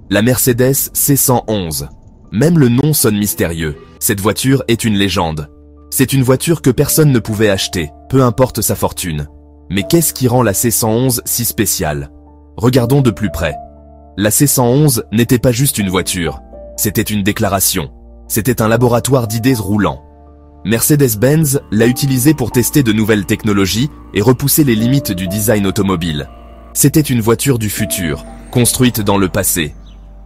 La Mercedes C111. Même le nom sonne mystérieux. Cette voiture est une légende. C'est une voiture que personne ne pouvait acheter, peu importe sa fortune. Mais qu'est-ce qui rend la C111 si spéciale? Regardons de plus près. La C111 n'était pas juste une voiture, c'était une déclaration. C'était un laboratoire d'idées roulant. Mercedes-Benz l'a utilisé pour tester de nouvelles technologies et repousser les limites du design automobile. C'était une voiture du futur, construite dans le passé.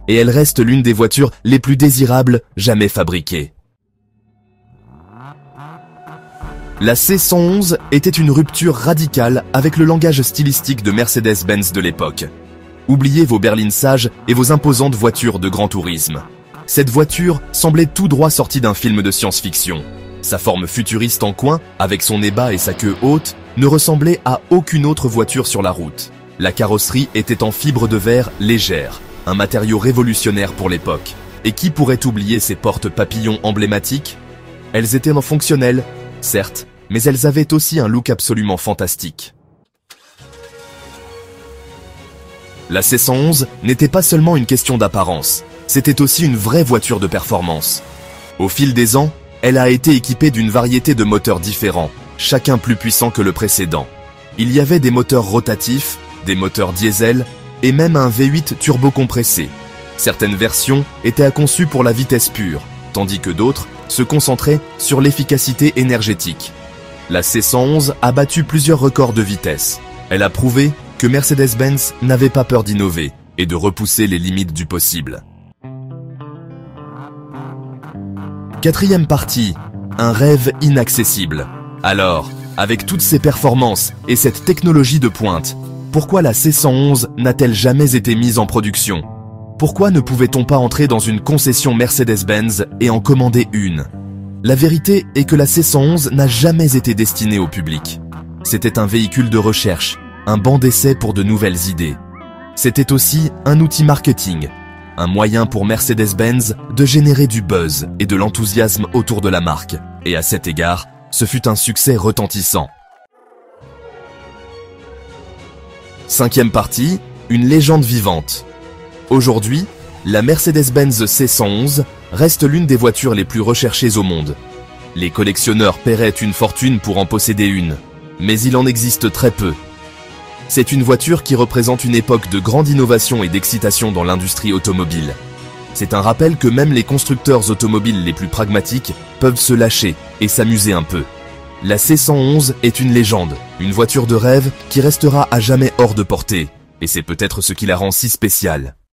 Et elle reste l'une des voitures les plus désirables jamais fabriquées. La C111 était une rupture radicale avec le langage stylistique de Mercedes-Benz de l'époque. Oubliez vos berlines sages et vos imposantes voitures de grand tourisme. Cette voiture semblait tout droit sortie d'un film de science-fiction. Sa forme futuriste en coin, avec son nez bas et sa queue haute, ne ressemblait à aucune autre voiture sur la route. La carrosserie était en fibre de verre légère, un matériau révolutionnaire pour l'époque. Et qui pourrait oublier ces portes papillons emblématiques? Elles étaient non fonctionnelles, certes, mais elles avaient aussi un look absolument fantastique. La C111 n'était pas seulement une question d'apparence, c'était aussi une vraie voiture de performance. Au fil des ans, elle a été équipée d'une variété de moteurs différents, chacun plus puissant que le précédent. Il y avait des moteurs rotatifs, des moteurs diesel, et même un V8 turbocompressé. Certaines versions étaient conçues pour la vitesse pure, tandis que d'autres se concentraient sur l'efficacité énergétique. La C111 a battu plusieurs records de vitesse. Elle a prouvé que Mercedes-Benz n'avait pas peur d'innover et de repousser les limites du possible. Quatrième partie, un rêve inaccessible. Alors, avec toutes ces performances et cette technologie de pointe, pourquoi la C111 n'a-t-elle jamais été mise en production? Pourquoi ne pouvait-on pas entrer dans une concession Mercedes-Benz et en commander une? La vérité est que la C111 n'a jamais été destinée au public. C'était un véhicule de recherche, un banc d'essai pour de nouvelles idées. C'était aussi un outil marketing, un moyen pour Mercedes-Benz de générer du buzz et de l'enthousiasme autour de la marque. Et à cet égard, ce fut un succès retentissant. Cinquième partie, une légende vivante. Aujourd'hui, la Mercedes-Benz C111 reste l'une des voitures les plus recherchées au monde. Les collectionneurs paieraient une fortune pour en posséder une, mais il en existe très peu. C'est une voiture qui représente une époque de grande innovation et d'excitation dans l'industrie automobile. C'est un rappel que même les constructeurs automobiles les plus pragmatiques peuvent se lâcher et s'amuser un peu. La C111 est une légende, une voiture de rêve qui restera à jamais hors de portée, et c'est peut-être ce qui la rend si spéciale.